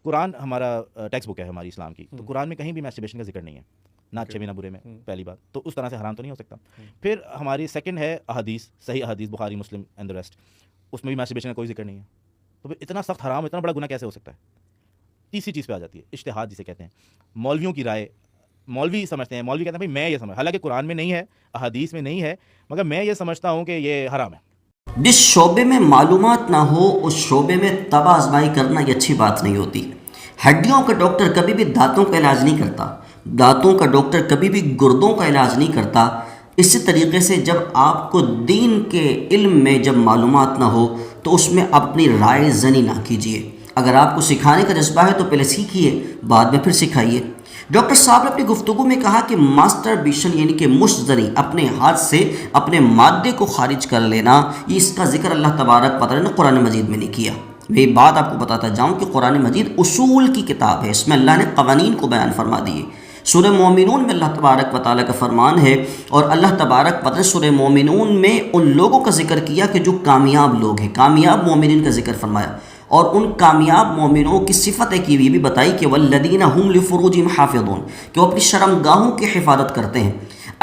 قرآن ہمارا text book ہے ہماری اسلام کی، تو قرآن میں کہیں بھی میسٹربیشن کا ذکر نہیں ہے، نہ اچھے میں نہ برے میں، پہلی بات تو اس طرح سے حرام تو نہیں ہو سکتا۔ پھر ہماری سیکنڈ ہے احادیث، صحیح احادیث بخاری مسلم اینڈ دی ریسٹ، اس میں بھی میسٹربیشن کا کوئی ذکر نہیں ہے، تو پھر اتنا سخت حرام، اتنا بڑا گناہ کیسے ہو سکتا ہے؟ تیسری چیز پہ آ جاتی ہے اجتہاد جسے کہتے ہیں، مولویوں کی رائے۔ مولوی سمجھتے ہیں، مولوی کہتے ہیں بھائی میں یہ سمجھ، حالانکہ قرآن میں نہیں ہے، احادیث میں نہیں ہے، مگر میں یہ سمجھتا ہوں کہ یہ حرام ہے۔ جس شعبے میں معلومات نہ ہو اس شعبے میں تباہ آزمائی کرنا یہ اچھی بات نہیں ہوتی۔ ہڈیوں کا ڈاکٹر کبھی بھی دانتوں کا علاج نہیں کرتا، دانتوں کا ڈاکٹر کبھی بھی گردوں کا علاج نہیں کرتا۔ اسی طریقے سے جب آپ کو دین کے علم میں جب معلومات نہ ہو تو اس میں اپنی رائے زنی نہ کیجیے۔ اگر آپ کو سکھانے کا جذبہ ہے تو پہلے سیکھیے، بعد میں پھر سکھائیے۔ ڈاکٹر صاحب نے اپنی گفتگو میں کہا کہ ماسٹر بیشن یعنی کہ مشت زنی، اپنے ہاتھ سے اپنے مادے کو خارج کر لینا، یہ اس کا ذکر اللہ تبارک و تعالیٰ نے قرآن مجید میں نہیں کیا۔ میں یہ بات آپ کو بتاتا جاؤں کہ قرآن مجید اصول کی کتاب ہے، اس میں اللہ نے قوانین کو بیان فرما دیے۔ سورہ مومنون میں اللہ تبارک و تعالیٰ کا فرمان ہے، اور اللہ تبارک و تعالیٰ سورہ مومنون میں ان لوگوں کا ذکر کیا کہ جو کامیاب لوگ ہیں، کامیاب مومنین کا ذکر فرمایا، اور ان کامیاب مومنوں کی صفتیں کی بھی بتائی کہ والذین هم لفروجہم حافظون، کہ وہ اپنی شرمگاہوں کی حفاظت کرتے ہیں۔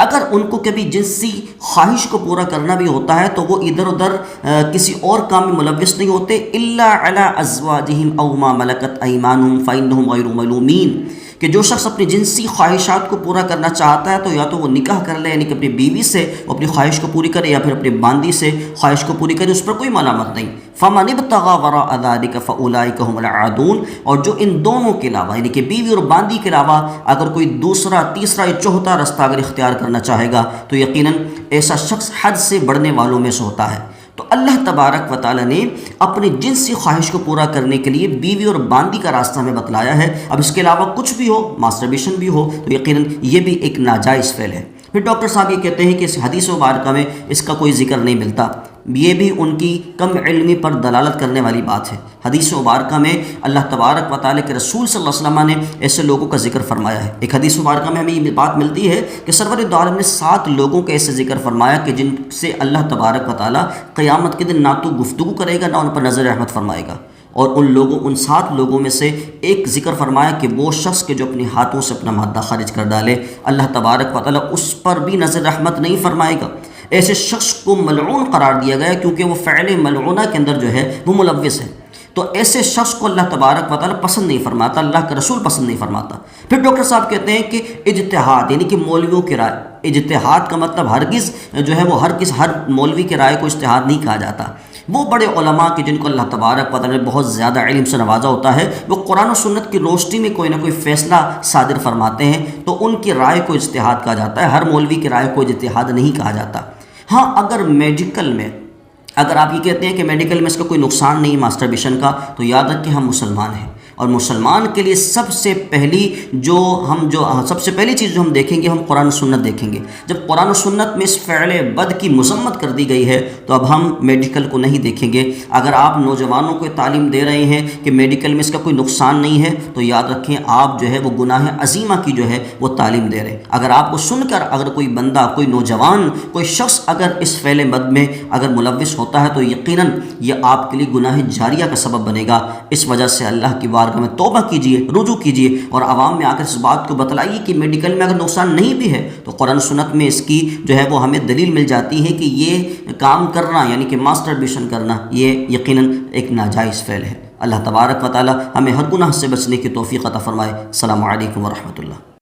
اگر ان کو کبھی جنسی خواہش کو پورا کرنا بھی ہوتا ہے تو وہ ادھر ادھر کسی اور کام میں ملوث نہیں ہوتے، الا علی ازواجہم او ما ملکت ایمانہم فانہم غیر ملومین، کہ جو شخص اپنی جنسی خواہشات کو پورا کرنا چاہتا ہے تو یا تو وہ نکاح کر لے، یعنی کہ اپنی بیوی سے وہ اپنی خواہش کو پوری کرے، یا پھر اپنی باندی سے خواہش کو پوری کرے، اس پر کوئی ملامت نہیں۔ فمن ابتغى وراء ذلك فاولئک هم العادون، اور جو ان دونوں کے علاوہ یعنی کہ بیوی اور باندی کے علاوہ اگر کوئی دوسرا تیسرا یا چوتھا رستہ اگر اختیار کرنا چاہے گا تو یقیناً ایسا شخص حد سے بڑھنے والوں میں سے ہوتا ہے۔ تو اللہ تبارک و تعالیٰ نے اپنی جنسی خواہش کو پورا کرنے کے لیے بیوی اور باندی کا راستہ ہمیں بتلایا ہے۔ اب اس کے علاوہ کچھ بھی ہو، ماسٹربیشن بھی ہو، تو یقیناً یہ بھی ایک ناجائز فعل ہے۔ پھر ڈاکٹر صاحب یہ کہتے ہیں کہ اس حدیث مبارکہ میں اس کا کوئی ذکر نہیں ملتا، یہ بھی ان کی کم علمی پر دلالت کرنے والی بات ہے۔ حدیث مبارکہ میں اللہ تبارک و تعالیٰ کے رسول صلی اللہ علیہ وسلم نے ایسے لوگوں کا ذکر فرمایا ہے۔ ایک حدیث مبارکہ میں ہمیں یہ بات ملتی ہے کہ سرور دو عالم نے 7 لوگوں کا ایسے ذکر فرمایا کہ جن سے اللہ تبارک و تعالیٰ قیامت کے دن نہ تو گفتگو کرے گا نہ ان پر نظر رحمت فرمائے گا، اور ان 7 لوگوں میں سے ایک ذکر فرمایا کہ وہ شخص کے جو اپنے ہاتھوں سے اپنا مادہ خارج کر ڈالے، اللہ تبارک و تعالیٰ اس پر بھی نظر رحمت نہیں فرمائے گا۔ ایسے شخص کو ملعون قرار دیا گیا کیونکہ وہ فعل ملعونہ کے اندر جو ہے وہ ملوث ہے، تو ایسے شخص کو اللہ تبارک و تعالیٰ پسند نہیں فرماتا، اللہ کا رسول پسند نہیں فرماتا۔ پھر ڈاکٹر صاحب کہتے ہیں کہ اجتہاد یعنی کہ مولویوں کی رائے، اجتہاد کا مطلب ہرگز جو ہے وہ ہر مولوی کی رائے کو اجتہاد نہیں کہا جاتا۔ وہ بڑے علماء کے جن کو اللہ تبارک و تعالیٰ نے بہت زیادہ علم سے نوازا ہوتا ہے، وہ قرآن و سنت کی روشنی میں کوئی نہ کوئی فیصلہ صادر فرماتے ہیں، تو ان کی رائے کو اجتہاد کہا جاتا ہے، ہر مولوی کی رائے کو اجتہاد نہیں کہا جاتا۔ ہاں اگر میڈیکل میں اگر آپ یہ کہتے ہیں کہ میڈیکل میں اس کا کوئی نقصان نہیں ماسٹربیشن کا، تو یاد رکھیں ہم مسلمان ہیں، اور مسلمان کے لیے سب سے پہلی چیز جو ہم دیکھیں گے، ہم قرآن و سنت دیکھیں گے۔ جب قرآن و سنت میں اس فعل بد کی مذمت کر دی گئی ہے تو اب ہم میڈیکل کو نہیں دیکھیں گے۔ اگر آپ نوجوانوں کو تعلیم دے رہے ہیں کہ میڈیکل میں اس کا کوئی نقصان نہیں ہے، تو یاد رکھیں آپ جو ہے وہ گناہ عظیمہ کی جو ہے وہ تعلیم دے رہے ہیں۔ اگر آپ کو سن کر اگر کوئی بندہ، کوئی نوجوان، کوئی شخص اگر اس فعل بد میں اگر ملوث ہوتا ہے تو یقیناً یہ آپ کے لیے گناہ جاریہ کا سبب بنے گا۔ اس وجہ سے اللہ کی بارگاہ میں توبہ کیجیے، رجوع کیجیے، اور عوام میں آ کر اس بات کو بتلائیے کہ میڈیکل میں اگر نقصان نہیں بھی ہے تو قرآن و سنت میں اس کی جو ہے وہ ہمیں دلیل مل جاتی ہے کہ یہ کام کرنا یعنی کہ ماسٹربیشن کرنا یہ یقیناً ایک ناجائز فعل ہے۔ اللہ تبارک و تعالی ہمیں ہر گناہ سے بچنے کی توفیق عطا فرمائے۔ السلام علیکم ورحمۃ اللہ۔